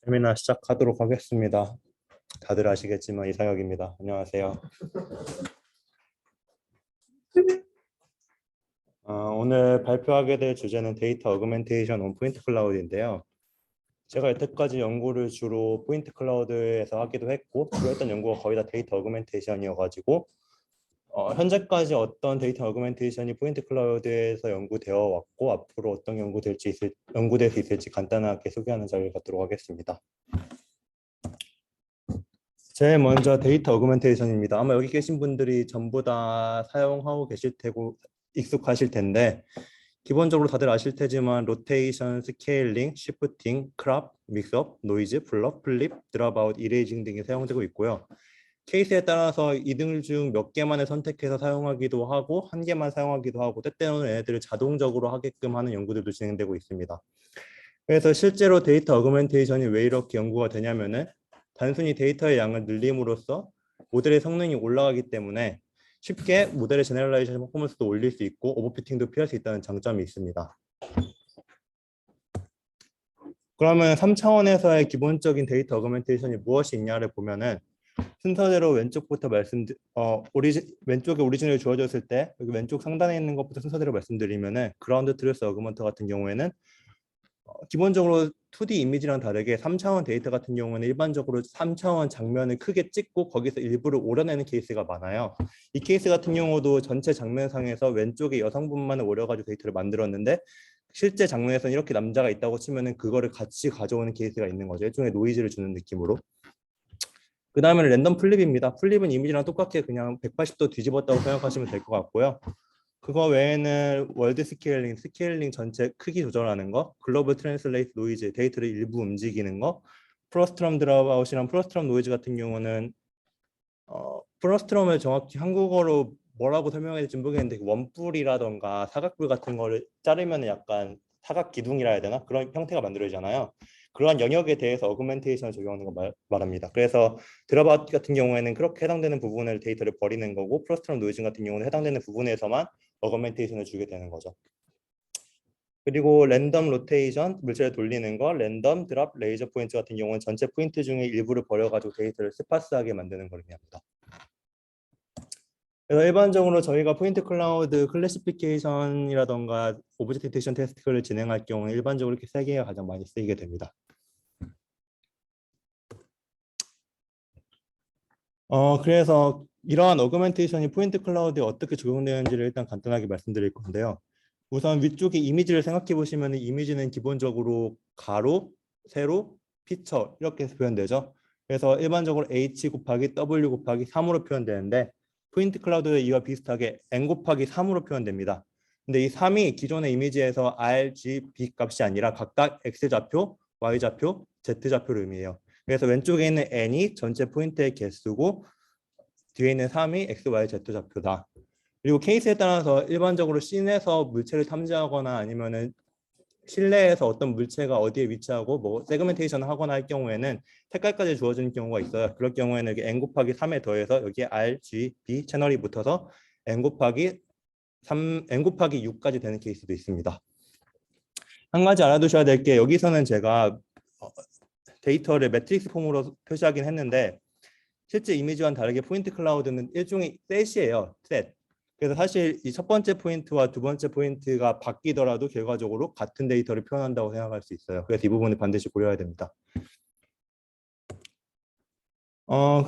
세미나 시작하도록 하겠습니다. 다들 아시겠지만 이상혁입니다. 안녕하세요. 오늘 발표하게 될 주제는 데이터 어그멘테이션 온 포인트 클라우드인데요. 제가 여태까지 연구를 주로 포인트 클라우드에서 하기도 했고 주로 했던 연구가 거의 다 데이터 어그멘테이션이어가지고 현재까지 어떤 데이터 어그멘테이션이 포인트 클라우드에서 연구되어 왔고 앞으로 어떤 연구될 수 있을지 간단하게 소개하는 자리를 갖도록 하겠습니다. 제일 먼저 데이터 어그멘테이션입니다. 아마 여기 계신 분들이 전부 다 사용하고 계실 테고 익숙하실 텐데 기본적으로 다들 아실 테지만 로테이션, 스케일링, 시프팅, 크롭, 믹스업, 노이즈, 블럽, 플립, 드랍아웃, 이레이징 등이 사용되고 있고요. 케이스에 따라서 이들 중 몇 개만을 선택해서 사용하기도 하고 한 개만 사용하기도 하고 때때로는 얘네들을 자동적으로 하게끔 하는 연구들도 진행되고 있습니다. 그래서 실제로 데이터 어그멘테이션이 왜 이렇게 연구가 되냐면은 단순히 데이터의 양을 늘림으로써 모델의 성능이 올라가기 때문에 쉽게 모델의 제너럴라이제이션 퍼포먼스도 올릴 수 있고 오버피팅도 피할 수 있다는 장점이 있습니다. 그러면 3차원에서의 기본적인 데이터 어그멘테이션이 무엇이 있냐를 보면은 순서대로 왼쪽부터 왼쪽에 오리지널이 주어졌을 때 여기 왼쪽 상단에 있는 것부터 순서대로 말씀드리면은 그라운드 트루스 어그먼트 같은 경우에는 기본적으로 2D 이미지랑 다르게 3차원 데이터 같은 경우는 일반적으로 3차원 장면을 크게 찍고 거기서 일부를 오려내는 케이스가 많아요. 이 케이스 같은 경우도 전체 장면상에서 왼쪽에 여성분만을 오려가지고 데이터를 만들었는데 실제 장면에서는 이렇게 남자가 있다고 치면은 그거를 같이 가져오는 케이스가 있는 거죠. 일종의 노이즈를 주는 느낌으로. 그 다음에는 랜덤 플립입니다. 플립은 이미지랑 똑같게 그냥 180도 뒤집었다고 생각하시면 될 것 같고요. 그거 외에는 월드 스케일링 전체 크기 조절하는 거, 글로벌 트랜슬레이트 노이즈, 데이터를 일부 움직이는 거, 프로스트럼 드랍아웃이랑 프로스트럼 노이즈 같은 경우는 프로스트럼을 정확히 한국어로 뭐라고 설명해야 될지 모르겠는데 원뿔이라던가 사각뿔 같은 거를 자르면 약간 사각 기둥이라 해야 되나? 그런 형태가 만들어지잖아요. 그러한 영역에 대해서 어그멘테이션을 적용하는 거 말합니다. 그래서 드랍아웃 같은 경우에는 그렇게 해당되는 부분을 데이터를 버리는 거고 프로스트럼 노이즈 같은 경우는 해당되는 부분에서만 어그멘테이션을 주게 되는 거죠. 그리고 랜덤 로테이션, 물체를 돌리는 거, 랜덤 드랍, 레이저 포인트 같은 경우는 전체 포인트 중에 일부를 버려가지고 데이터를 스파스하게 만드는 걸 의미합니다. 그래서 일반적으로 저희가 포인트 클라우드 클래시피케이션이라던가 오브젝트 디텍션 테스트를 진행할 경우는 일반적으로 이렇게 세 개가 가장 많이 쓰이게 됩니다. 그래서 이러한 어그멘테이션이 포인트 클라우드에 어떻게 적용되는지를 일단 간단하게 말씀드릴 건데요. 우선 위쪽에 이미지를 생각해 보시면 이미지는 기본적으로 가로, 세로, 피처 이렇게 해서 표현되죠. 그래서 일반적으로 H 곱하기 W 곱하기 3으로 표현되는데 포인트 클라우드에 이와 비슷하게 N 곱하기 3으로 표현됩니다. 근데 이 3이 기존의 이미지에서 R, G, B 값이 아니라 각각 X좌표, Y좌표, Z좌표를 의미해요. 그래서 왼쪽에 있는 N이 전체 포인트의 개수고 뒤에 있는 3이 X, Y, Z 좌표다. 그리고 케이스에 따라서 일반적으로 씬에서 물체를 탐지하거나 아니면은 실내에서 어떤 물체가 어디에 위치하고 뭐 세그멘테이션을 하거나 할 경우에는 색깔까지 주어지는 경우가 있어요. 그럴 경우에는 여기 n 곱하기 3에 더해서 여기에 R, G, B 채널이 붙어서 n 곱하기 6까지 되는 케이스도 있습니다. 한 가지 알아두셔야 될 게 여기서는 제가 데이터를 매트릭스 폼으로 표시하긴 했는데 실제 이미지와는 다르게 포인트 클라우드는 일종의 셋이에요. 셋. 그래서 사실 이 첫 번째 포인트와 두 번째 포인트가 바뀌더라도 결과적으로 같은 데이터를 표현한다고 생각할 수 있어요. 그래서 이 부분을 반드시 고려해야 됩니다.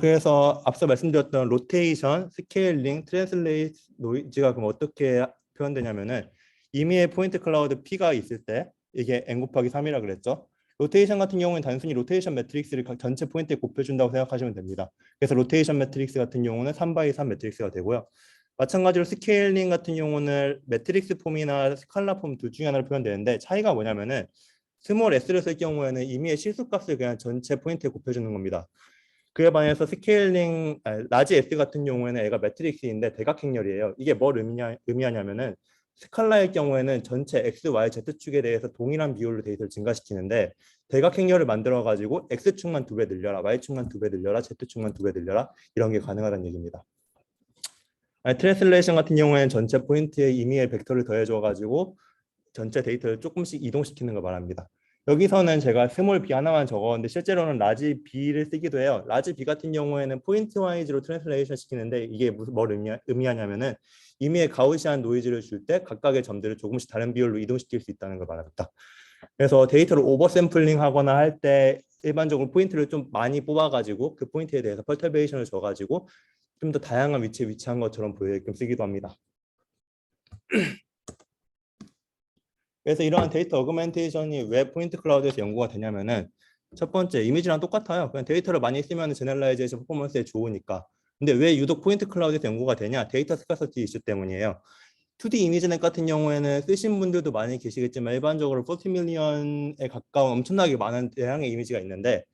그래서 앞서 말씀드렸던 로테이션, 스케일링, 트랜슬레이트 노이즈가 그럼 어떻게 표현되냐면은 이미의 포인트 클라우드 P가 있을 때 이게 n 곱하기 3이라 그랬죠. 로테이션 같은 경우는 단순히 로테이션 매트릭스를 전체 포인트에 곱해준다고 생각하시면 됩니다. 그래서 로테이션 매트릭스 같은 경우는 3x3 매트릭스가 되고요. 마찬가지로 스케일링 같은 경우는 매트릭스 폼이나 스칼라 폼 둘 중에 하나로 표현되는데 차이가 뭐냐면은 스몰 s를 쓸 경우에는 이미의 실수값을 그냥 전체 포인트에 곱해주는 겁니다. 그에 반해서 라지 S 같은 경우에는 애가 매트릭스인데 대각행렬이에요. 이게 뭘 의미하냐면은 스칼라의 경우에는 전체 X, Y, Z축에 대해서 동일한 비율로 데이터를 증가시키는데 대각행렬을 만들어가지고 X축만 2배 늘려라, Y축만 2배 늘려라, Z축만 2배 늘려라 이런 게 가능하다는 얘기입니다. 트랜슬레이션 같은 경우에는 전체 포인트에 임의의 벡터를 더해줘가지고 전체 데이터를 조금씩 이동시키는 걸 말합니다. 여기서는 제가 스몰 b 하나만 적었는데 실제로는 라지 b를 쓰기도 해요. 라지 b 같은 경우에는 포인트 와이즈로 트랜슬레이션 시키는데 이게 무슨 뭘 의미하냐면은 임의의 가우시안 노이즈를 줄 때 각각의 점들을 조금씩 다른 비율로 이동시킬 수 있다는 걸 말합니다. 그래서 데이터를 오버 샘플링 하거나 할 때 일반적으로 포인트를 좀 많이 뽑아가지고 그 포인트에 대해서 펄터베이션을 줘가지고 좀 더 다양한 위치에 위치한 것처럼 보이게끔 쓰기도 합니다. 그래서 이러한 데이터 어그멘테이션이 왜 포인트 클라우드에서 연구가 되냐면은 첫 번째 이미지랑 똑같아요. 그냥 데이터를 많이 쓰면 제너럴라이제이션 퍼포먼스에 좋으니까. 근데 왜 유독 포인트 클라우드에서 연구가 되냐? 데이터 스카서티 이슈 때문이에요. 2D 이미지넷 같은 경우에는 쓰신 분들도 많이 계시겠지만 일반적으로 40밀리언에 가까운 엄청나게 많은 대량의 이미지가 있는데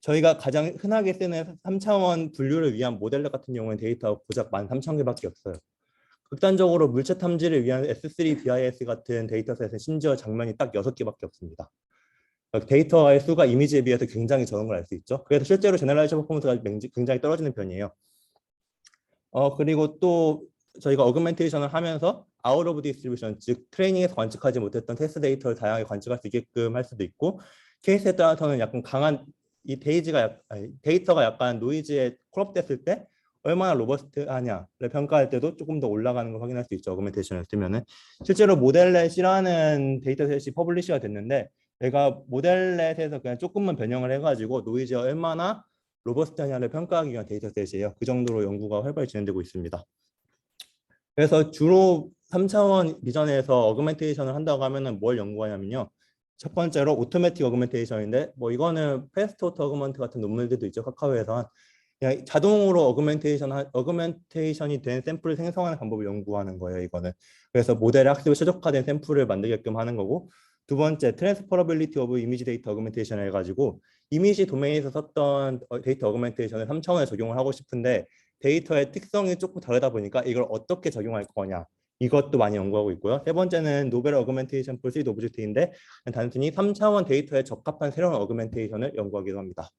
저희가 가장 흔하게 쓰는 3차원 분류를 위한 모델 같은 경우는 데이터가 고작 13,000개밖에 없어요. 극단적으로 물체 탐지를 위한 S3 BIS 같은 데이터셋은 심지어 장면이 딱 6개밖에 없습니다. 데이터의 수가 이미지에 비해서 굉장히 적은 걸 알 수 있죠. 그래서 실제로 제너럴라이제이션 퍼포먼스가 굉장히 떨어지는 편이에요. 그리고 또 저희가 어그멘테이션을 하면서 아웃 오브 디스트리뷰션, 즉 트레이닝에서 관측하지 못했던 테스트 데이터를 다양하게 관측할 수 있게끔 할 수도 있고 케이스에 따라서는 약간 강한 이 데이터가 약간 노이즈에 크롭됐을 때 얼마나 로버스트하냐를 평가할 때도 조금 더 올라가는 걸 확인할 수 있죠. 어그멘테이션을 쓰면은 실제로 모델렛이라는 데이터셋이 퍼블리시가 됐는데 제가 모델렛에서 그냥 조금만 변형을 해가지고 노이즈가 얼마나 로버스트하냐를 평가하기 위한 데이터셋이에요. 그 정도로 연구가 활발히 진행되고 있습니다. 그래서 주로 3차원 비전에서 어그멘테이션을 한다고 하면은 뭘 연구하냐면요. 첫 번째로 오토매틱 어그멘테이션인데 뭐 이거는 패스트 오토 어그먼트 같은 논문들도 있죠. 카카오에서 그냥 자동으로 어그멘테이션이 된 샘플을 생성하는 방법을 연구하는 거예요. 이거는 그래서 모델의 학습에 최적화된 샘플을 만들게끔 하는 거고 두 번째 트랜스퍼러빌리티 오브 이미지 데이터 어그멘테이션을 해가지고 이미지 도메인에서 썼던 데이터 어그멘테이션을 3차원에 적용을 하고 싶은데 데이터의 특성이 조금 다르다 보니까 이걸 어떻게 적용할 거냐 이것도 많이 연구하고 있고요. 세 번째는 노벨 어그멘테이션 프로시드 오브젝트인데 단순히 3차원 데이터에 적합한 새로운 어그멘테이션을 연구하기도 합니다.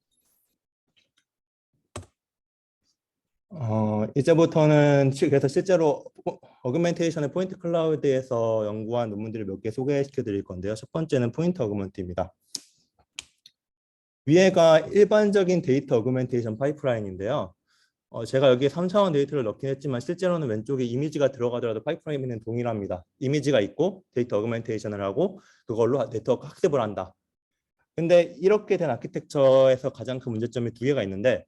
이제부터는 그래서 실제로 어그멘테이션의 포인트 클라우드에서 연구한 논문들을 몇 개 소개시켜 드릴 건데요. 첫 번째는 포인트 어그먼트입니다. 위에가 일반적인 데이터 어그멘테이션 파이프라인인데요. 제가 여기 3차원 데이터를 넣긴 했지만 실제로는 왼쪽에 이미지가 들어가더라도 파이프라인은 동일합니다. 이미지가 있고 데이터 어그멘테이션을 하고 그걸로 네트워크 학습을 한다. 근데 이렇게 된 아키텍처에서 가장 큰 문제점이 두 개가 있는데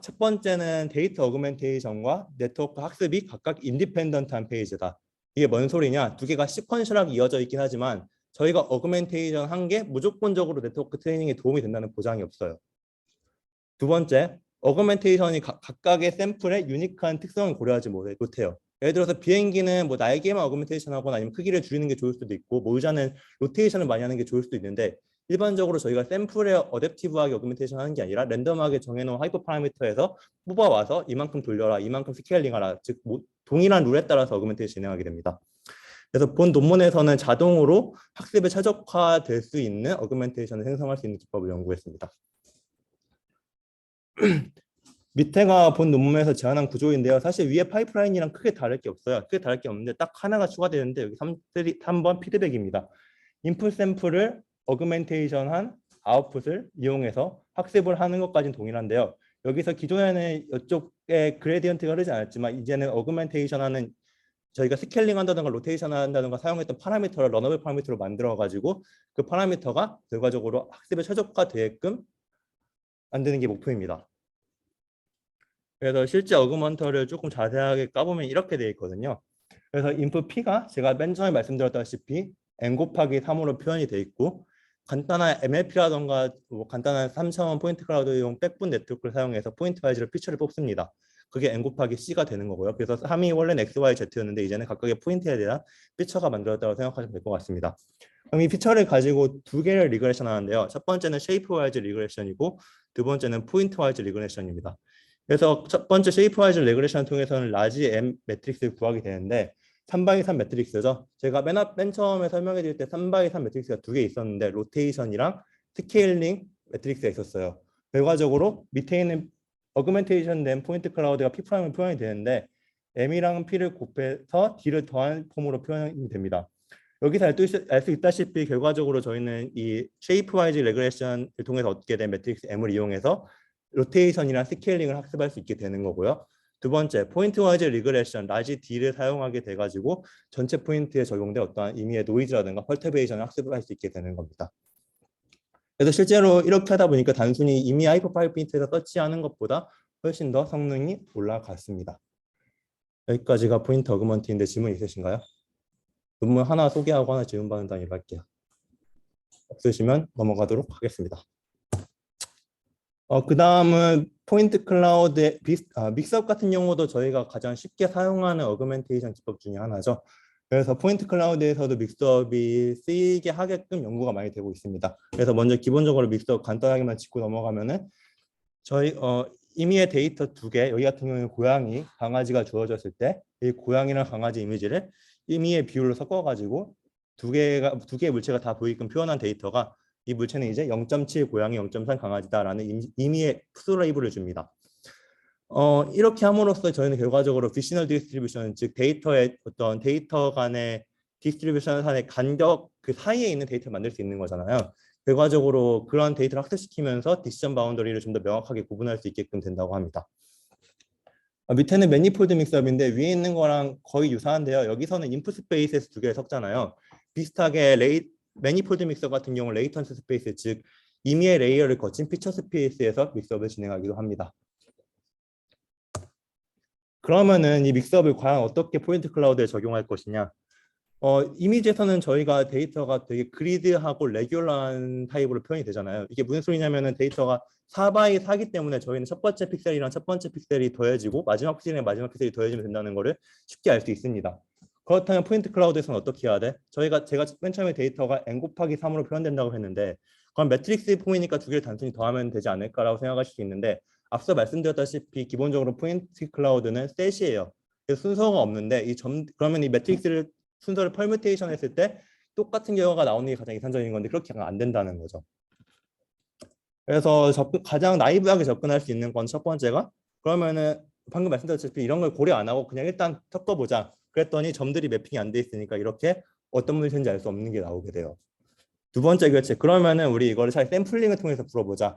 첫 번째는 데이터 어그멘테이션과 네트워크 학습이 각각 인디펜던트한 페이지다. 이게 뭔 소리냐? 두 개가 시퀀셜하게 이어져 있긴 하지만 저희가 어그멘테이션 한 게 무조건적으로 네트워크 트레이닝에 도움이 된다는 보장이 없어요. 두 번째, 어그멘테이션이 각각의 샘플의 유니크한 특성을 고려하지 못해요. 예를 들어서 비행기는 뭐 날개만 어그멘테이션 하거나 아니면 크기를 줄이는 게 좋을 수도 있고 뭐 의자는 로테이션을 많이 하는 게 좋을 수도 있는데 일반적으로 저희가 샘플에 어댑티브하게 어그멘테이션 하는 게 아니라 랜덤하게 정해놓은 하이퍼 파라미터에서 뽑아와서 이만큼 돌려라, 이만큼 스케일링하라, 즉 동일한 룰에 따라서 어그멘테이션 진행하게 됩니다. 그래서 본 논문에서는 자동으로 학습에 최적화될 수 있는 어그멘테이션을 생성할 수 있는 기법을 연구했습니다. 밑에가 본 논문에서 제안한 구조인데요. 사실 위에 파이프라인이랑 크게 다를 게 없어요. 크게 다를 게 없는데 딱 하나가 추가되는데 여기 3번 피드백입니다. 인풋 샘플을 어그멘테이션한 아웃풋을 이용해서 학습을 하는 것까지는 동일한데요. 여기서 기존에는 이쪽에 그레디언트가 흐르지 않았지만 이제는 어그멘테이션하는 저희가 스케일링 한다든가 로테이션 한다든가 사용했던 파라미터를 러너블 파라미터로 만들어 가지고 그 파라미터가 결과적으로 학습에 최적화되게끔 만드는 게 목표입니다. 그래서 실제 어그먼터를 조금 자세하게 까보면 이렇게 되어 있거든요. 그래서 인풋 P가 제가 맨 처음에 말씀드렸다시피 n 곱하기 3으로 표현이 되어 있고 간단한 MLP라던가 뭐 간단한 3차원 포인트 클라우드용 백분 네트워크를 사용해서 포인트 와이즈로 피처를 뽑습니다. 그게 n 곱하기 c가 되는 거고요. 그래서 3이 원래는 x, y, z였는데 이제는 각각의 포인트에 대한 피처가 만들어졌다고 생각하시면 될 것 같습니다. 그럼 이 피처를 가지고 두 개를 리그레션 하는데요. 첫 번째는 쉐이프 와이즈 리그레션이고 두 번째는 포인트 와이즈 리그레션입니다. 그래서 첫 번째 쉐이프 와이즈 리그레션을 통해서는 라지 M 매트릭스를 구하게 되는데 3x3 매트릭스죠. 제가 맨 처음에 설명해 드릴 때 3x3 매트릭스가 두 개 있었는데 로테이션이랑 스케일링 매트릭스가 있었어요. 결과적으로 밑에 있는 어그멘테이션 된 포인트 클라우드가 P 프라임으로 표현이 되는데 M이랑 P를 곱해서 D를 더한 폼으로 표현이 됩니다. 여기서 알 수 있다시피 결과적으로 저희는 이 쉐이프 와이즈 레그레션을 통해서 얻게 된 매트릭스 M을 이용해서 로테이션이랑 스케일링을 학습할 수 있게 되는 거고요. 두 번째, 포인트 와이즈 리그레션, 라지 D를 사용하게 돼가지고 전체 포인트에 적용된 어떠한 임의의 노이즈라든가 펄터베이션을 학습할 수 있게 되는 겁니다. 그래서 실제로 이렇게 하다 보니까 단순히 임의 하이퍼 파이프인트에서 터치하는 것보다 훨씬 더 성능이 올라갔습니다. 여기까지가 포인트 어그먼트인데 질문 있으신가요? 논문 하나 소개하고 하나 질문받는 단위로 할게요. 없으시면 넘어가도록 하겠습니다. 그 다음은 포인트 클라우드의 믹스업 같은 경우도 저희가 가장 쉽게 사용하는 어그멘테이션 기법 중에 하나죠. 그래서 포인트 클라우드에서도 믹스업이 쓰이게 하게끔 연구가 많이 되고 있습니다. 그래서 먼저 기본적으로 믹스업 간단하게만 짚고 넘어가면은 저희 임의의 데이터 두 개, 여기 같은 경우는 고양이, 강아지가 주어졌을 때 이 고양이랑 강아지 이미지를 임의의 비율로 섞어가지고 두 개의 물체가 다 보이게끔 표현한 데이터가 이 물체는 이제 0.7 고양이, 0.3 강아지다라는 임의의 푸드 레이블을 줍니다. 이렇게 함으로써 저희는 결과적으로 비시널 디스트리뷰션, 즉 데이터의 어떤 데이터 간의 디스트리뷰션 간의 간격 그 사이에 있는 데이터를 만들 수 있는 거잖아요. 결과적으로 그런 데이터를 학습시키면서 디시전 바운더리를 좀 더 명확하게 구분할 수 있게끔 된다고 합니다. 밑에는 매니폴드 믹스업인데 위에 있는 거랑 거의 유사한데요. 여기서는 인풋 스페이스에서 두 개를 섞잖아요. 비슷하게 매니폴드 믹서 같은 경우 레이턴스 스페이스, 즉 임의의 레이어를 거친 피처 스페이스에서 믹스업을 진행하기도 합니다. 그러면은 이 믹스업을 과연 어떻게 포인트 클라우드에 적용할 것이냐? 이미지에서는 저희가 데이터가 되게 그리드하고 레귤러한 타입으로 표현이 되잖아요. 이게 무슨 소리냐면은 데이터가 4x 4기 때문에 저희는 첫 번째 픽셀이랑 첫 번째 픽셀이 더해지고 마지막 픽셀이랑 마지막 픽셀이 더해지면 된다는 거를 쉽게 알 수 있습니다. 그렇다면 포인트 클라우드에서는 어떻게 해야 돼? 제가 맨 처음에 데이터가 n 곱하기 3으로 표현된다고 했는데 그럼 매트릭스 폼이니까 두 개를 단순히 더하면 되지 않을까라고 생각하실 수 있는데 앞서 말씀드렸다시피 기본적으로 포인트 클라우드는 셋이에요. 순서가 없는데 그러면 이 매트릭스를 순서를 펄뮤테이션 했을 때 똑같은 결과가 나오는 게 가장 이상적인 건데 그렇게 안 된다는 거죠. 그래서 가장 나이브하게 접근할 수 있는 건 첫 번째가 그러면은 방금 말씀드렸다시피 이런 걸 고려 안 하고 그냥 일단 섞어보자. 그랬더니 점들이 매핑이 안 돼 있으니까 이렇게 어떤 물체인지 알 수 없는 게 나오게 돼요. 두 번째 교체. 그러면은 우리 이거를 잘 샘플링을 통해서 풀어보자.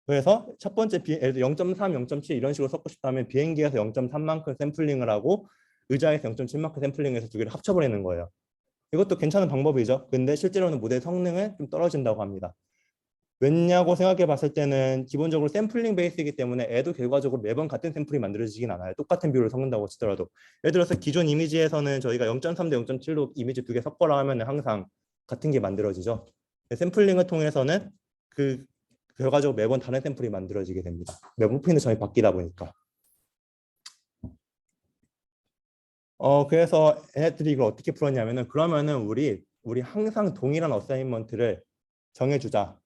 그래서 첫 번째 0.3, 0.7 이런 식으로 섞고 싶다면 비행기에서 0.3만큼 샘플링을 하고 의자에서 0.7만큼 샘플링해서 두 개를 합쳐버리는 거예요. 이것도 괜찮은 방법이죠. 근데 실제로는 모델 성능은 좀 떨어진다고 합니다. 왜냐고 생각해 봤을 때는 기본적으로 샘플링 베이스이기 때문에 애도 결과적으로 매번 같은 샘플이 만들어지진 않아요. 똑같은 비율을 섞는다고 치더라도. 예를 들어서 기존 이미지에서는 저희가 0.3 대 0.7로 이미지 두 개 섞어라 하면 항상 같은 게 만들어지죠. 샘플링을 통해서는 그 결과적으로 매번 다른 샘플이 만들어지게 됩니다. 매번 포인트 점이 바뀌다 보니까. 그래서 얘네들이 이걸 어떻게 풀었냐면은 그러면은 우리 항상 동일한 어사인먼트를 정해주자.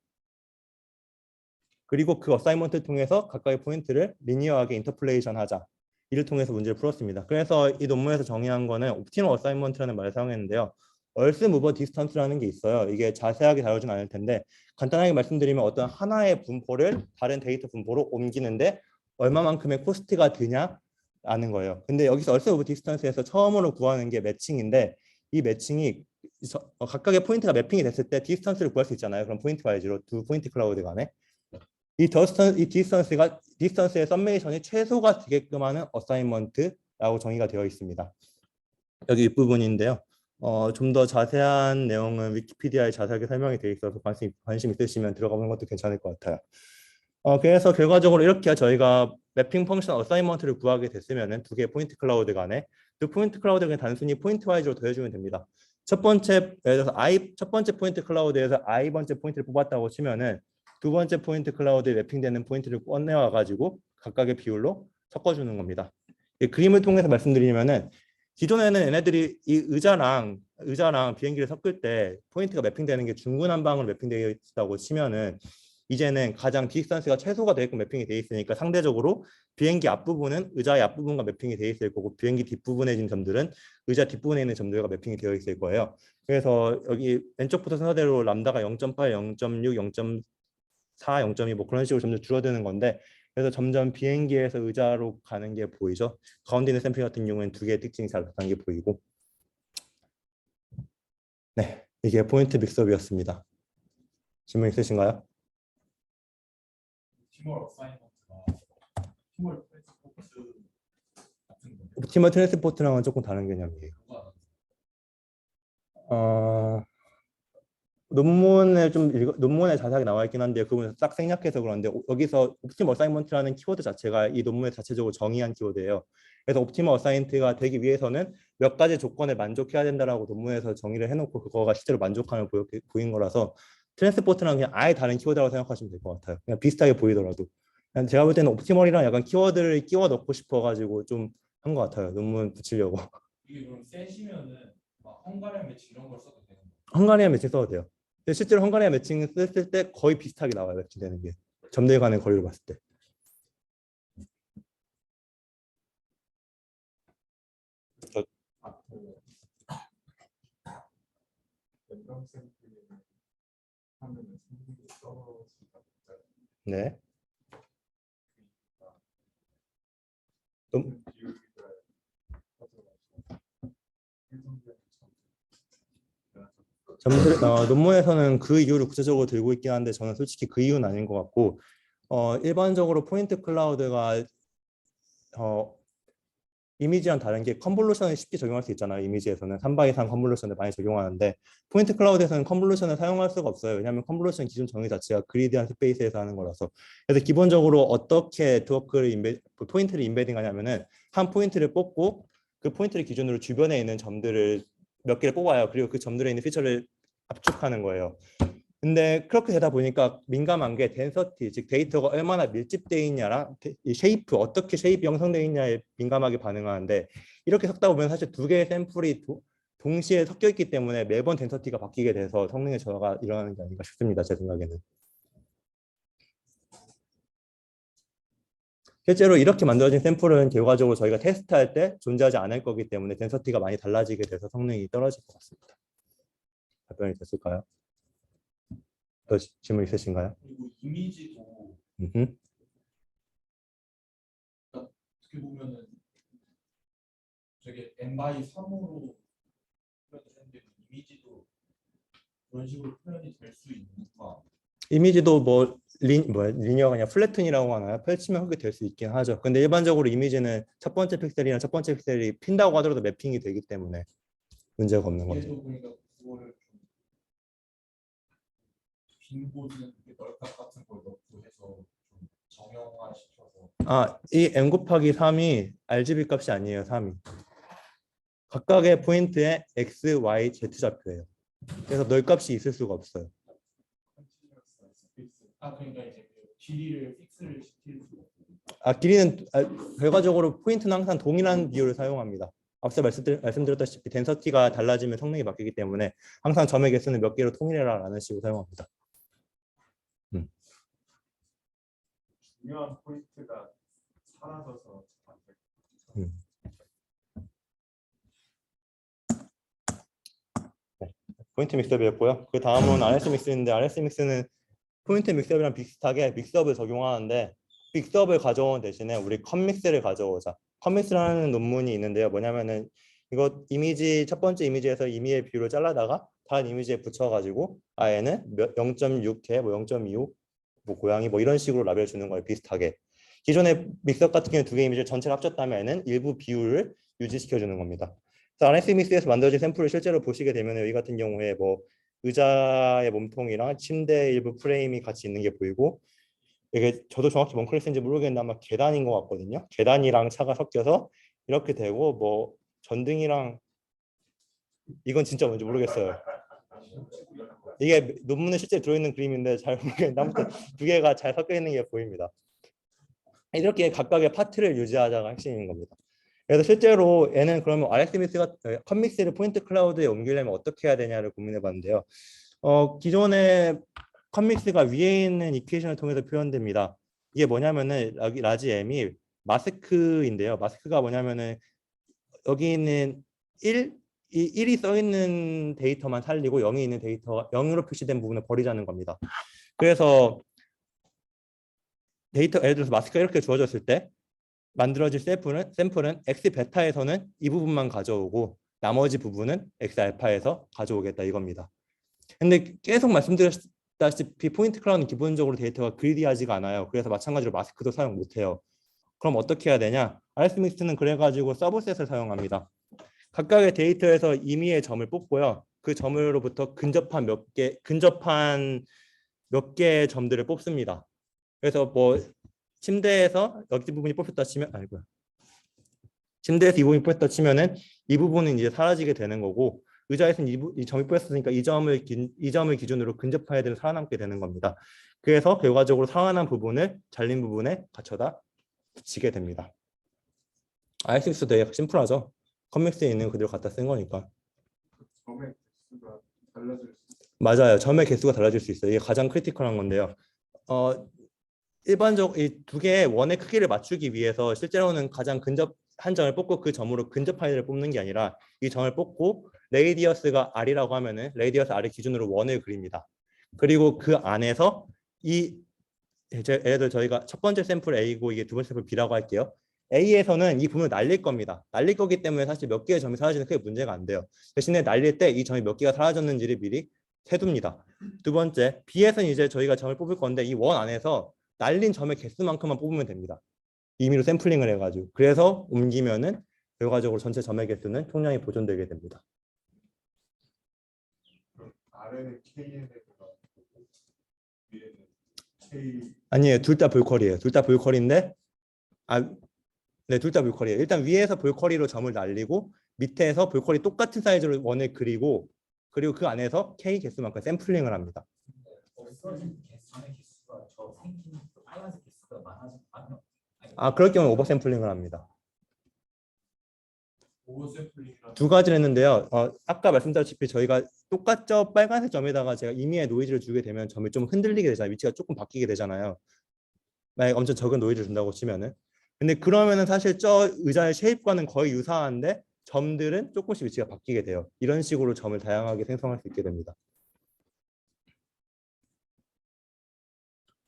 그리고 그 어사인먼트를 통해서 각각의 포인트를 리니어하게 인터폴레이션 하자. 이를 통해서 문제를 풀었습니다. 그래서 이 논문에서 정의한 거는 옵티멀 어사인먼트라는 말을 사용했는데요. 얼스 무버 디스턴스라는 게 있어요. 이게 자세하게 다루진 않을 텐데 간단하게 말씀드리면 어떤 하나의 분포를 다른 데이터 분포로 옮기는데 얼마만큼의 코스트가 드냐라는 거예요. 근데 여기서 얼스 무버 디스턴스에서 처음으로 구하는 게 매칭인데 이 매칭이 각각의 포인트가 매핑이 됐을 때 디스턴스를 구할 수 있잖아요. 그럼 포인트 와이즈로 두 포인트 클라우드 간에 이 디스턴스의 썸메이션이 최소가 되게끔 하는 어사인먼트라고 정의가 되어 있습니다. 여기 윗부분인데요. 좀 더 자세한 내용은 위키피디아에 자세하게 설명이 되어 있어서 관심 있으시면 들어가 보는 것도 괜찮을 것 같아요. 그래서 결과적으로 이렇게 저희가 매핑 펑션 어사인먼트를 구하게 됐으면 두 개의 포인트 클라우드 간에 그 포인트 클라우드를 단순히 포인트 와이즈로 더해주면 됩니다. 첫 번째 포인트 클라우드에서 i번째 포인트를 뽑았다고 치면은 두 번째 포인트 클라우드에 매핑되는 포인트를 꺼내와 가지고 각각의 비율로 섞어주는 겁니다. 이 그림을 통해서 말씀드리면은 기존에는 얘네들이 이 의자랑 비행기를 섞을 때 포인트가 매핑되는 게 중구난방으로 매핑되어 있다고 치면은 이제는 가장 디스턴스가 최소가 되게끔 매핑이 되어 있으니까 상대적으로 비행기 앞부분은 의자의 앞부분과 매핑이 되어 있을 거고 비행기 뒷부분에 있는 점들은 의자 뒷부분에 있는 점들과 매핑이 되어 있을 거예요. 그래서 여기 왼쪽부터 순서대로 람다가 0.8, 0.6, 0.4, 0.2 뭐 그런 식으로 점점 줄어드는 건데 그래서 점점 비행기에서 의자로 가는 게 보이죠. 가운데 있는 샘플 같은 경우에는 두 개의 특징이 잘 나타나는 게 보이고 네, 이게 포인트 믹스업이었습니다. 질문 있으신가요? 옵티멀 어사이먼트가 옵티멀 트랜스포트 같은 건데 옵티멀 트랜스포트랑은 조금 다른 개념이에요. 뭐가 논문에 자세하게 나와 있긴 한데 그건 딱 생략해서 그런데 여기서 옵티멀 어사이먼트라는 키워드 자체가 이 논문에 자체적으로 정의한 키워드예요. 그래서 옵티멀 어사이먼트가 되기 위해서는 몇 가지 조건을 만족해야 된다라고 논문에서 정의를 해놓고 그거가 실제로 만족하는 보인 거라서 트랜스포트랑 그냥 아예 다른 키워드라고 생각하시면 될 것 같아요. 그냥 비슷하게 보이더라도. 그냥 제가 볼 때는 옵티멀이랑 약간 키워드를 끼워 넣고 싶어가지고 좀 한 것 같아요. 논문 붙이려고. 이게 그럼 세시면은 막 헝가리안 매치 이런 걸 써도 되는 거예요? 헝가리안 매칭 써도 돼요. 근데 실제로 헝가리안 매칭 썼을 때 거의 비슷하게 나와요. 매칭되는 게. 점들 간의 거리를 봤을 때. 그 랜덤 샘플링 하면은 성능이 떨어진다. 네. 좀 논문에서는 그 이유를 구체적으로 들고 있긴 한데 저는 솔직히 그 이유는 아닌 것 같고 일반적으로 포인트 클라우드가 이미지랑 다른 게 컨볼루션을 쉽게 적용할 수 있잖아요. 이미지에서는 3바 이상 컨볼루션을 많이 적용하는데 포인트 클라우드에서는 컨볼루션을 사용할 수가 없어요. 왜냐하면 컨볼루션 기준 정의 자체가 그리디언 스페이스에서 하는 거라서. 그래서 기본적으로 어떻게 네트워크를 포인트를 인베딩하냐면은 한 포인트를 뽑고 그 포인트를 기준으로 주변에 있는 점들을 몇 개를 뽑아요. 그리고 그 점들에 있는 피처를 압축하는 거예요. 근데 그렇게 되다 보니까 민감한 게 덴서티, 즉 데이터가 얼마나 밀집되어 있냐랑 이 쉐이프, 어떻게 쉐이프 형성되어 있냐에 민감하게 반응하는데 이렇게 섞다 보면 사실 두 개의 샘플이 동시에 섞여 있기 때문에 매번 덴서티가 바뀌게 돼서 성능의 저하가 일어나는 게 아닌가 싶습니다. 제 생각에는. 실제로 이렇게 만들어진 샘플은 결과적으로 저희가 테스트할 때 존재하지 않을 거기 때문에 덴서티가 많이 달라지게 돼서 성능이 떨어질 것 같습니다. 답변이 됐을까요? 더 질문 있으신가요? 그리고 이미지도 음흠. 어떻게 보면은 되게 n by 3으로 표현을 했는데 이미지도 그런 식으로 표현이 될 수 있는가? 이미지도 뭐 리니어가 아니라 플래튼이라고 하나요? 펼치면 그렇게 될 수 있긴 하죠. 근데 일반적으로 이미지는 첫 번째 픽셀이랑 첫 번째 픽셀이 핀다고 하더라도 매핑이 되기 때문에 문제가 없는 거죠. 얘도 그러니까 그거를 빈 곳은 널값 같은 걸 넣고 해서 좀 정형화 시켜서 이 m 곱하기 3이 RGB 값이 아니에요. 3이. 각각의 포인트에 x, y, z 좌표예요. 그래서 널 값이 있을 수가 없어요. 그러니까 이제 그 길이를 픽스를 시킬 수가 없고 길이는 결과적으로 포인트는 항상 동일한 비율을 사용합니다. 앞서 말씀드렸다시피 덴서티가 달라지면 성능이 바뀌기 때문에 항상 점의 개수는 몇 개로 통일해라라는 식으로 사용합니다. 중요한 포인트가 사라져서 안 돼. 포인트 믹스업이었고요. 그 다음은 RS 믹스인데 RS 믹스는 포인트 믹스업이랑 비슷하게 믹스업을 적용하는데 믹스업을 가져온 대신에 우리 컴믹스를 가져오자. 컴믹스라는 논문이 있는데요. 뭐냐면은 이거 이미지 첫 번째 이미지에서 이미지의 비율을 잘라다가 다른 이미지에 붙여가지고 얘는 0.6해, 뭐 0.25, 뭐 고양이 뭐 이런 식으로 라벨 주는 거예요. 비슷하게. 기존의 믹스업 같은 경우는 두 개의 이미지를 전체를 합쳤다면은 일부 비율을 유지시켜 주는 겁니다. RS 믹스에서 만들어진 샘플을 실제로 보시게 되면 여기 같은 경우에 뭐 의자의 몸통이랑 침대 일부 프레임이 같이 있는 게 보이고 이게 저도 정확히 뭔 클래스인지 모르겠는데 아마 계단인 것 같거든요. 계단이랑 차가 섞여서 이렇게 되고 뭐 전등이랑 이건 진짜 뭔지 모르겠어요. 이게 논문에 실제 들어있는 그림인데 잘 모르겠는데 아무튼 두 개가 잘 섞여 있는 게 보입니다. 이렇게 각각의 파트를 유지하자가 핵심인 겁니다. 그래서 실제로 얘는 그러면 RX 믹스가 컴믹스를 포인트 클라우드에 옮기려면 어떻게 해야 되냐를 고민해 봤는데요. 기존의 컴믹스가 위에 있는 이퀘이션을 통해서 표현됩니다. 이게 뭐냐면은 여기 라지 m이 마스크인데요. 마스크가 뭐냐면은 여기 있는 1이 써 있는 데이터만 살리고 0이 있는 데이터가 0으로 표시된 부분을 버리자는 겁니다. 그래서 데이터 예를 들어서 마스크가 이렇게 주어졌을 때 만들어질 샘플은 X 베타에서는 이 부분만 가져오고 나머지 부분은 X 알파에서 가져오겠다 이겁니다. 근데 계속 말씀드렸다시피 포인트 클라우드는 기본적으로 데이터가 그리디하지가 않아요. 그래서 마찬가지로 마스크도 사용 못해요. 그럼 어떻게 해야 되냐? RS믹스는 그래가지고 서브셋을 사용합니다. 각각의 데이터에서 임의의 점을 뽑고요. 그 점으로부터 근접한 몇 개의 점들을 뽑습니다. 그래서 뭐 침대에서 여기 부분이 뽑혔다 치면 아이고야. 침대에서 이 부분이 뽑혔다 치면은 이 부분은 이제 사라지게 되는 거고 의자에서는 이 점이 뽑혔으니까 이 점을 기준으로 근접한 애들은 살아남게 되는 겁니다. 그래서 결과적으로 살아난 부분을 잘린 부분에 갖춰다 붙이게 됩니다. RS믹스 되게 심플하죠. 컴믹스에 있는 그대로 갖다 쓴 거니까. 점의 개수가 달라질 수 있어요. 맞아요. 점의 개수가 달라질 수 있어요. 이게 가장 크리티컬한 건데요. 일반적으로 이 두 개의 원의 크기를 맞추기 위해서 실제로는 가장 근접한 점을 뽑고 그 점으로 근접한 애를 뽑는 게 아니라 이 점을 뽑고 레이디어스가 R이라고 하면은 레이디어스 R을 기준으로 원을 그립니다. 그리고 그 안에서 예를 들어 저희가 첫 번째 샘플 A고 이게 두 번째 샘플 B라고 할게요. A에서는 이 부분을 날릴 겁니다. 날릴 거기 때문에 사실 몇 개의 점이 사라지는 크게 문제가 안 돼요. 대신에 날릴 때 이 점이 몇 개가 사라졌는지를 미리 세둡니다. 두 번째, B에서는 이제 저희가 점을 뽑을 건데 이 원 안에서 날린 점의 개수만큼만 뽑으면 됩니다. 임의로 샘플링을 해가지고. 그래서 옮기면은 결과적으로 전체 점의 개수는 총량이 보존되게 됩니다. 그럼 아래는 KN에 들어가고 위에는 K. 아니에요. 둘 다 볼컬이에요. 둘 다 볼컬인데 네, 둘 다 볼컬이에요. 일단 위에서 볼컬이로 점을 날리고 밑에서 볼컬이 똑같은 사이즈로 원을 그리고 그 안에서 K 개수만큼 샘플링을 합니다. 없어진 점의 개수가 저 생긴 그 빨간색 개수가 많아요. 그럴 경우는 오버 샘플링을 합니다. 오버 샘플링이라는 두 가지를 했는데요. 아까 말씀드렸다시피 저희가 똑같죠. 빨간색 점에다가 제가 임의의 노이즈를 주게 되면 점이 좀 흔들리게 되잖아요. 위치가 조금 바뀌게 되잖아요. 만약에 엄청 적은 노이즈를 준다고 치면은. 근데 그러면은 사실 저 의자의 쉐입과는 거의 유사한데 점들은 조금씩 위치가 바뀌게 돼요. 이런 식으로 점을 다양하게 생성할 수 있게 됩니다.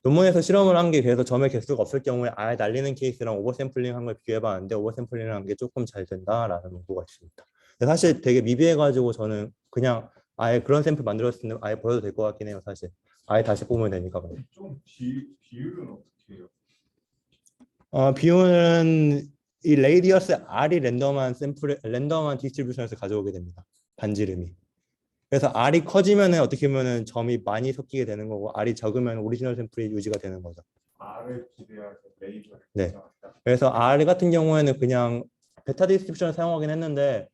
논문에서 실험을 한 게 그래서 점의 개수가 없을 경우에 아예 날리는 케이스랑 오버샘플링 한 걸 비교해봤는데 오버샘플링 한 게 조금 잘 된다라는 연구가 있습니다. 근데 사실 되게 미비해가지고 저는 그냥 아예 그런 샘플 만들었을 때는 아예 버려도 될 것 같긴 해요. 사실 아예 다시 뽑으면 되니까. 좀 비율은 어떻게 해요? 비율은 이 레이디어스 R이 랜덤한 디스트리뷰션에서 가져오게 됩니다. 반지름이. 그래서 R이 커지면은 어떻게 보면은 점이 많이 섞이게 되는 거고 R이 적으면 오리지널 샘플이 유지가 되는 거죠. R을 기대해서 레이저를 네. 결정한다. 그래서 R 같은 경우에는 그냥 베타 디스트리뷰션을 사용하긴 했는데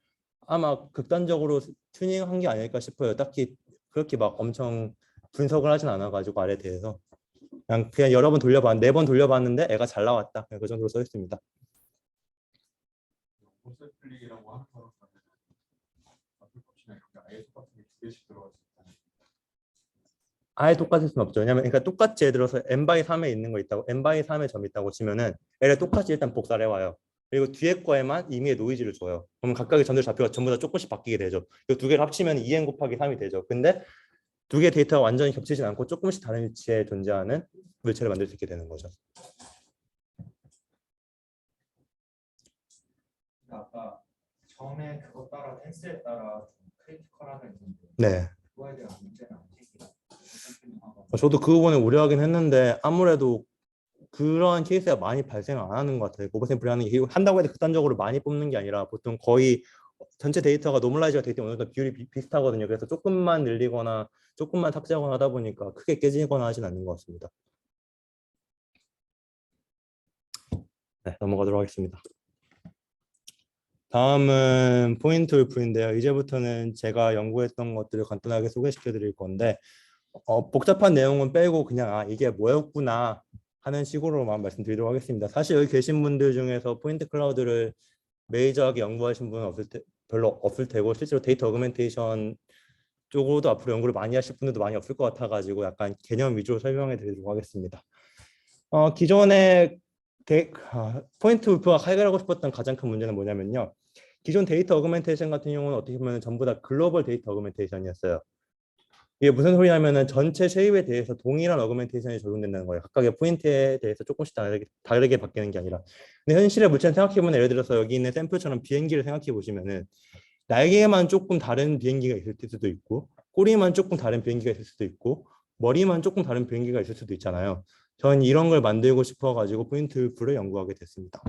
아마 극단적으로 튜닝한 게 아닐까 싶어요. 딱히 그렇게 막 엄청 분석을 하진 않아가지고 R에 대해서 그냥 여러 번 네 번 돌려봤는데 애가 잘 나왔다. 그냥 그 정도로 써 있습니다. 오버 샘플링이라고 하는 거는 아예 똑같은 게 두 개씩 들어가서 아예 똑같을 수는 없죠. 왜냐면 그러니까 똑같이 예를 들어서 n/3에 있는 거 있다고 n/3의 점이 있다고 치면은 얘를 똑같이 일단 복사를 해와요. 그리고 뒤에 거에만 임의의 노이즈를 줘요. 그럼 각각의 점들 좌표가 전부 다 조금씩 바뀌게 되죠. 이 두 개를 합치면 2n 곱하기 3이 되죠. 근데 두 개의 데이터가 완전히 겹치진 않고 조금씩 다른 위치에 존재하는 물체를 만들 수 있게 되는 거죠. 아까 점에 그것 따라 펜스에 따라 좀 크리티컬하게 있는데 네. 그거에 대한 문제는 안 생기나? 저도 그 부분을 우려하긴 했는데 아무래도 그런 케이스가 많이 발생 안 하는 것 같아요. 오버 샘플 하는 게 한다고 해도 극단적으로 많이 뽑는 게 아니라 보통 거의 전체 데이터가 노멀라이즈가 되기 때문에 어느 정도 비율이 비슷하거든요. 그래서 조금만 늘리거나 조금만 삭제하거나 하다 보니까 크게 깨지거나 하진 않는 것 같습니다. 네, 넘어가도록 하겠습니다. 다음은 포인트 울프인데요. 이제부터는 제가 연구했던 것들을 간단하게 소개시켜 드릴 건데 복잡한 내용은 빼고 그냥 이게 뭐였구나 하는 식으로만 말씀드리도록 하겠습니다. 사실 여기 계신 분들 중에서 포인트 클라우드를 메이저하게 연구하신 분은 별로 없을 테고 실제로 데이터 어그멘테이션 쪽으로도 앞으로 연구를 많이 하실 분들도 많이 없을 것 같아가지고 약간 개념 위주로 설명해 드리도록 하겠습니다. 기존에 포인트 울프가 해결하고 싶었던 가장 큰 문제는 뭐냐면요. 기존 데이터 어그멘테이션 같은 경우는 어떻게 보면 전부 다 글로벌 데이터 어그멘테이션이었어요. 이게 무슨 소리냐면은 전체 쉐입에 대해서 동일한 어그멘테이션이 적용된다는 거예요. 각각의 포인트에 대해서 조금씩 다르게 바뀌는 게 아니라. 근데 현실의 물체는 생각해보면 예를 들어서 여기 있는 샘플처럼 비행기를 생각해 보시면은 날개만 조금 다른 비행기가 있을 수도 있고 꼬리만 조금 다른 비행기가 있을 수도 있고 머리만 조금 다른 비행기가 있을 수도 있잖아요. 저는 이런 걸 만들고 싶어가지고 포인트 울프를 연구하게 됐습니다.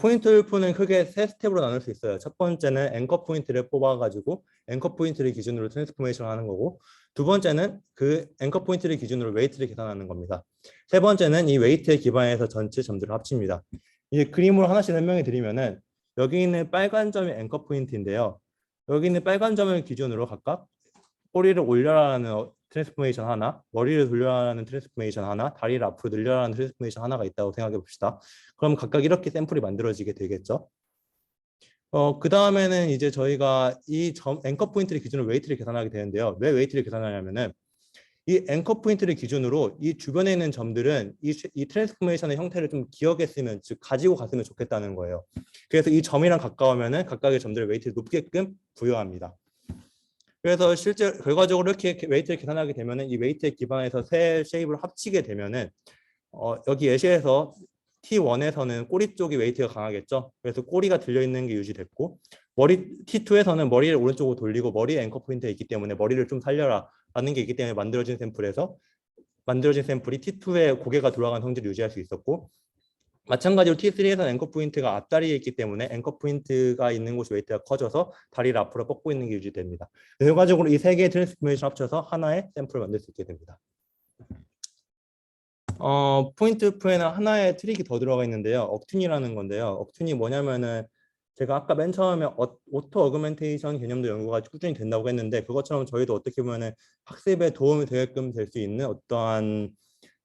포인트 울프는 크게 세 스텝으로 나눌 수 있어요. 첫 번째는 앵커 포인트를 뽑아가지고 앵커 포인트를 기준으로 트랜스포메이션을 하는 거고, 두 번째는 그 앵커 포인트를 기준으로 웨이트를 계산하는 겁니다. 세 번째는 이 웨이트에 기반해서 전체 점들을 합칩니다. 이제 그림으로 하나씩 설명해 드리면은 여기 있는 빨간 점이 앵커 포인트인데요. 여기 있는 빨간 점을 기준으로 각각 꼬리를 올려라는 트랜스포메이션 하나, 머리를 돌려라는 트랜스포메이션 하나, 다리를 앞으로 늘려라는 트랜스포메이션 하나가 있다고 생각해 봅시다. 그럼 각각 이렇게 샘플이 만들어지게 되겠죠. 그 다음에는 이제 저희가 이 앵커 포인트를 기준으로 웨이트를 계산하게 되는데요. 왜 웨이트를 계산하냐면은 이 앵커 포인트를 기준으로 이 주변에 있는 점들은 이 트랜스포메이션의 형태를 좀 기억했으면, 즉 가지고 갔으면 좋겠다는 거예요. 그래서 이 점이랑 가까우면은 각각의 점들의 웨이트를 높게끔 부여합니다. 그래서 실제 결과적으로 이렇게 웨이트를 계산하게 되면은 이 웨이트에 기반해서 세 쉐입을 합치게 되면은 여기 예시에서 T1에서는 꼬리 쪽이 웨이트가 강하겠죠. 그래서 꼬리가 들려 있는 게 유지됐고, T2에서는 머리를 오른쪽으로 돌리고 머리에 앵커 포인트가 있기 때문에 머리를 좀 살려라 라는 게 있기 때문에 만들어진 샘플이 T2의 고개가 돌아간 성질을 유지할 수 있었고, 마찬가지로 T3에서는 앵커 포인트가 앞다리에 있기 때문에 앵커 포인트가 있는 곳이 웨이트가 커져서 다리를 앞으로 뻗고 있는 게 유지됩니다. 결과적으로 이 세 개의 트랜스포메이션 합쳐서 하나의 샘플을 만들 수 있게 됩니다. 포인트 울프에는 하나의 트릭이 더 들어가 있는데요. 억튠이라는 건데요. 억튠이 뭐냐면은 제가 아까 맨 처음에 오토 어그멘테이션 개념도 연구가 꾸준히 된다고 했는데, 그것처럼 저희도 어떻게 보면은 학습에 도움이 되게끔 될 수 있는 어떠한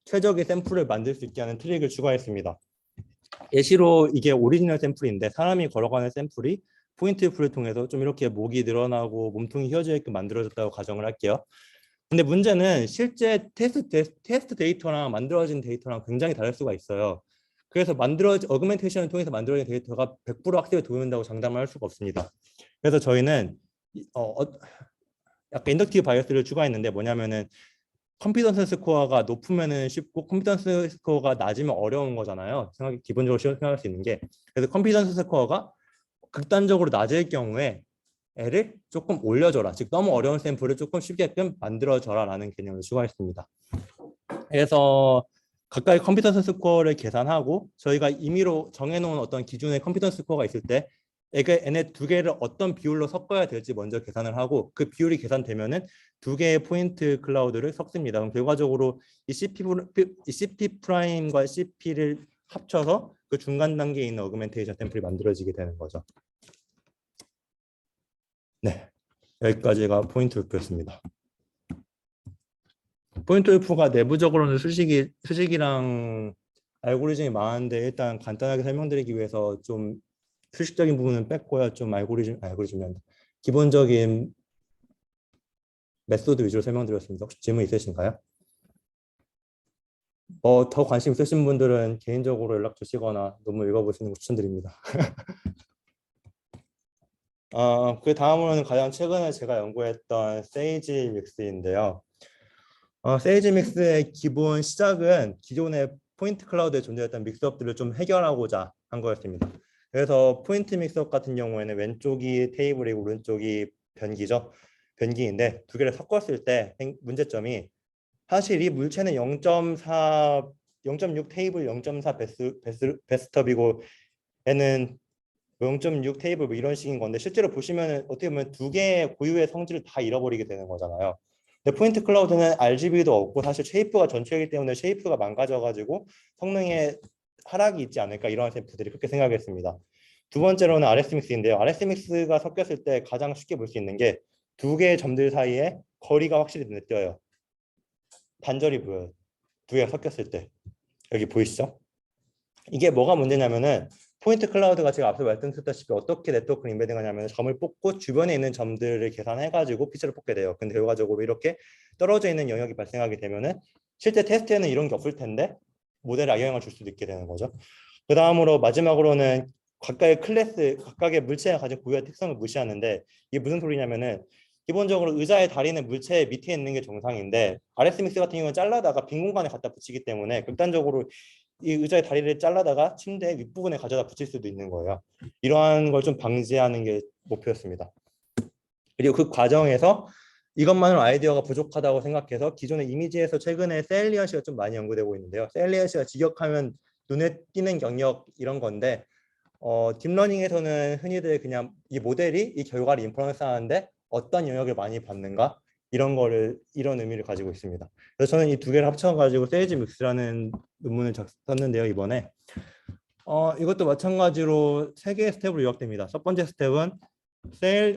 최적의 샘플을 만들 수 있게 하는 트릭을 추가했습니다. 예시로 이게 오리지널 샘플인데 사람이 걸어가는 샘플이 포인트 울프를 통해서 좀 이렇게 목이 늘어나고 몸통이 휘어지게끔 만들어졌다고 가정을 할게요. 근데 문제는 실제 테스트 데이터랑 만들어진 데이터랑 굉장히 다를 수가 있어요. 그래서 어그멘테이션을 통해서 만들어진 데이터가 100% 학습에 도움이 된다고 장담을 할 수가 없습니다. 그래서 저희는 약간 인덕티브 바이어스를 추가했는데, 뭐냐면은 컴피던스 스코어가 높으면은 쉽고 컴피던스 스코어가 낮으면 어려운 거잖아요. 기본적으로 생각할 수 있는 게. 그래서 컴피던스 스코어가 극단적으로 낮을 경우에 애를 조금 올려줘라, 즉 너무 어려운 샘플을 조금 쉽게끔 만들어줘라 라는 개념을 추가했습니다. 그래서 각각의 컴퓨터 스코어를 계산하고 저희가 임의로 정해놓은 어떤 기준의 컴퓨터 스코어가 있을 때 얘네 두 개를 어떤 비율로 섞어야 될지 먼저 계산을 하고, 그 비율이 계산되면은 두 개의 포인트 클라우드를 섞습니다. 그럼 결과적으로 이 CP 프라임과 CP를 합쳐서 그 중간 단계에 있는 어그멘테이션 샘플이 만들어지게 되는 거죠. 네, 여기까지가 포인트 울프였습니다. 포인트 울프가 내부적으로는 수식이랑 알고리즘이 많은데, 일단 간단하게 설명드리기 위해서 좀 수식적인 부분은 뺐고요. 좀 알고리즘이 기본적인 메소드 위주로 설명드렸습니다. 혹시 질문 있으신가요? 더 관심 있으신 분들은 개인적으로 연락 주시거나 논문 읽어보시는 거 추천드립니다. 그 다음으로는 가장 최근에 제가 연구했던 세이지 믹스인데요. 세이지 믹스의 기본 시작은 기존의 포인트 클라우드에 존재했던 믹스업들을 좀 해결하고자 한 거였습니다. 그래서 포인트 믹스업 같은 경우에는 왼쪽이 테이블이고 오른쪽이 변기인데 두 개를 섞었을 때 문제점이, 사실 이 물체는 0.6 테이블, 0.4 베스트업이고 얘는 0.6 테이블 뭐 이런 식인 건데, 실제로 보시면 어떻게 보면 두 개의 고유의 성질을 다 잃어버리게 되는 거잖아요. 근데 포인트 클라우드는 RGB도 없고 사실 쉐이프가 전체이기 때문에 쉐이프가 망가져가지고 성능에 하락이 있지 않을까, 이런 샘플들이 그렇게 생각했습니다. 두 번째로는 RS 믹스인데요. RS 믹스가 섞였을 때 가장 쉽게 볼 수 있는 게 두 개의 점들 사이에 거리가 확실히 느껴요. 반절이 보여요. 두 개가 섞였을 때. 여기 보이시죠? 이게 뭐가 문제냐면은 포인트 클라우드가 제가 앞서 말씀드렸다시피 어떻게 네트워크를 인베딩하냐면 점을 뽑고 주변에 있는 점들을 계산해가지고 피처를 뽑게 돼요. 근데 결과적으로 이렇게 떨어져 있는 영역이 발생하게 되면은 실제 테스트에는 이런 게 없을 텐데 모델에 악영향을 줄 수도 있게 되는 거죠. 그 다음으로 마지막으로는 각각의 물체가 가진 고유한 특성을 무시하는데, 이게 무슨 소리냐면은 기본적으로 의자의 다리는 물체 밑에 있는 게 정상인데 RS 믹스 같은 경우는 잘라다가 빈 공간에 갖다 붙이기 때문에 극단적으로 이 의자의 다리를 잘라다가 침대 윗부분에 가져다 붙일 수도 있는 거예요. 이러한 걸 좀 방지하는 게 목표였습니다. 그리고 그 과정에서 이것만으로 아이디어가 부족하다고 생각해서 기존의 이미지에서 최근에 세일리언시가 좀 많이 연구되고 있는데요. 세일리언시가 직역하면 눈에 띄는 경력 이런 건데 딥러닝에서는 흔히들 그냥 이 모델이 이 결과를 인퍼런스하는데 어떤 영역을 많이 받는가 이런 의미를 가지고 있습니다. 그래서 저는 이 두 개를 합쳐가지고 세이지 믹스라는 논문을 썼는데요. 이번에 이것도 마찬가지로 세 개의 스텝으로 요약됩니다. 첫 번째 스텝은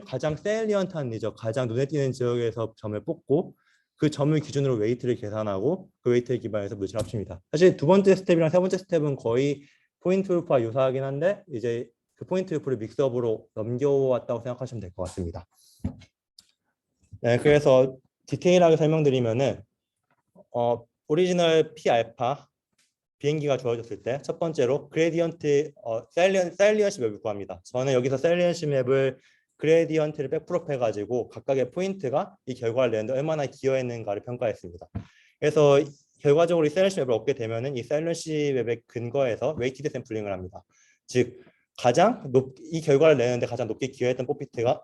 가장 세일리언트한 리저, 가장 눈에 띄는 지역에서 점을 뽑고 그 점을 기준으로 웨이트를 계산하고 그 웨이트에 기반해서 물질을 합칩니다. 사실 두 번째 스텝이랑 세 번째 스텝은 거의 포인트 루프와 유사하긴 한데 이제 그 포인트 루프를 믹스업으로 넘겨왔다고 생각하시면 될 것 같습니다. 네, 그래서 디테일하게 설명드리면은 오리지널 P 알파 비행기가 주어졌을 때 첫 번째로 그레디언트 사일리언시 맵을 구합니다. 저는 여기서 사일리언시 맵을 그레디언트를 백프롭 해가지고 각각의 포인트가 이 결과를 내는데 얼마나 기여했는가를 평가했습니다. 그래서 결과적으로 이 사일리언시 맵을 얻게 되면은 이 사일리언시 맵의 근거에서 웨이티드 샘플링을 합니다. 즉 이 결과를 내는데 가장 높게 기여했던 포인트가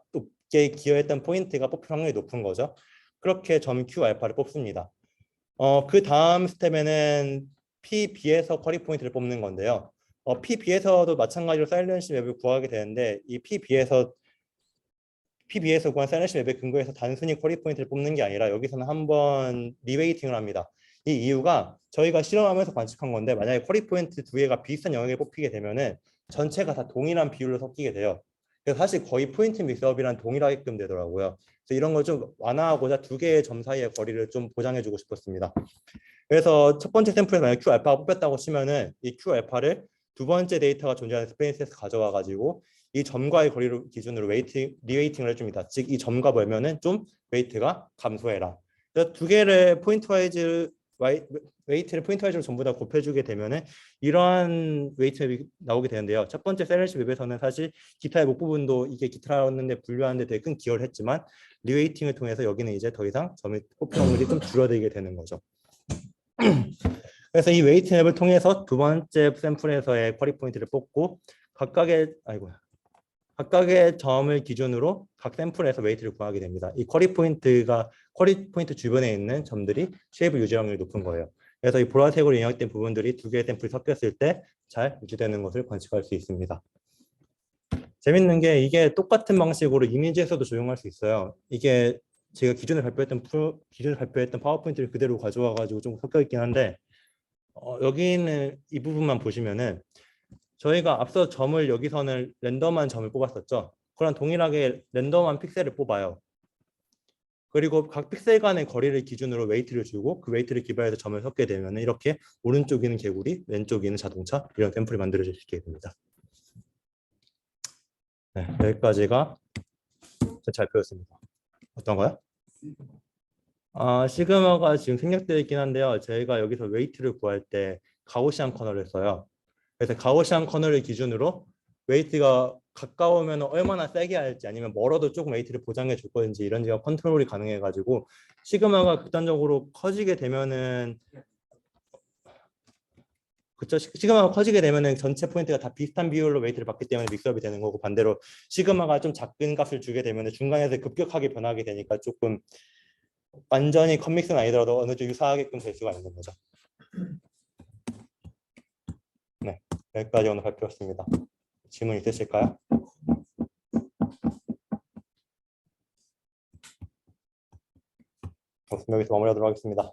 뽑힐 확률이 높은 거죠. 그렇게 점 Q 알파를 뽑습니다. 그 다음 스텝에는 PB에서 쿼리 포인트를 뽑는 건데요. PB에서도 마찬가지로 사일리언시 맵을 구하게 되는데 이 PB에서 구한 사일리언시 맵의 근거에서 단순히 쿼리 포인트를 뽑는 게 아니라 여기서는 한번 리웨이팅을 합니다. 이 이유가 저희가 실험하면서 관측한 건데 만약에 쿼리 포인트 두 개가 비슷한 영역에 뽑히게 되면은 전체가 다 동일한 비율로 섞이게 돼요. 그래서 사실 거의 포인트 믹스업이랑 동일하게끔 되더라고요. 그래서 이런 걸 좀 완화하고자 두 개의 점 사이의 거리를 좀 보장해주고 싶었습니다. 그래서 첫 번째 샘플에서 만약 Q 알파가 뽑혔다고 치면은 이 Q 알파를 두 번째 데이터가 존재하는 스페이스에서 가져와 가지고 이 점과의 거리를 기준으로 리웨이팅을 해줍니다. 즉 이 점과 멀면은 좀 웨이트가 감소해라. 그래서 두 개를 웨이트를 포인트 와이즈로 전부 다 곱해주게 되면은 이러한 웨이트 나오게 되는데요. 첫 번째 사일리언시 맵에서는 사실 기타의 목 부분도 이게 기타였는데 분류하는데 되게 큰 기여를 했지만 리웨이팅을 통해서 여기는 이제 더 이상 점이 뽑힐 확률이 좀 줄어들게 되는 거죠. 그래서 이 웨이트 맵을 통해서 두 번째 샘플에서의 쿼리 포인트를 뽑고 각각의 점을 기준으로 각 샘플에서 웨이트를 구하게 됩니다. 이 쿼리 포인트 주변에 있는 점들이 쉐이브 유지 확률이 높은 거예요. 그래서 이 보라색으로 영역된 부분들이 두 개의 샘플이 섞였을 때 잘 유지되는 것을 관측할 수 있습니다. 재밌는 게 이게 똑같은 방식으로 이미지에서도 적용할 수 있어요. 이게 제가 기존에 발표했던 파워포인트를 그대로 가져와 가지고 좀 섞여 있긴 한데 여기 있는 이 부분만 보시면은 저희가 앞서 점을 여기서는 랜덤한 점을 뽑았었죠. 그런 동일하게 랜덤한 픽셀을 뽑아요. 그리고 각 픽셀 간의 거리를 기준으로 웨이트를 주고 그 웨이트를 기반해서 점을 섞게 되면 이렇게 오른쪽에 있는 개구리, 왼쪽에 있는 자동차 이런 샘플이 만들어질 수 있게 됩니다. 네, 여기까지가 잘 배웠습니다. 어떤가요? 시그마가 지금 생략되어 있긴 한데요. 저희가 여기서 웨이트를 구할 때 가우시안 커널을 써요. 그래서 가우시안 커널을 기준으로 웨이트가 가까우면 얼마나 세게 할지 아니면 멀어도 조금 웨이트를 보장해 줄 건지 이런 지가 컨트롤이 가능해 가지고 시그마가 극단적으로 커지게 되면은 그쵸, 시그마가 커지게 되면은 전체 포인트가 다 비슷한 비율로 웨이트를 받기 때문에 믹스업이 되는 거고 반대로 시그마가 좀 작은 값을 주게 되면 중간에서 급격하게 변하게 되니까 조금 완전히 컴믹스는 아니더라도 어느 정도 유사하게끔 될 수가 있는 거죠. 네, 여기까지 오늘 발표였습니다. 질문 있으실까요? 여기서 마무리하도록 하겠습니다.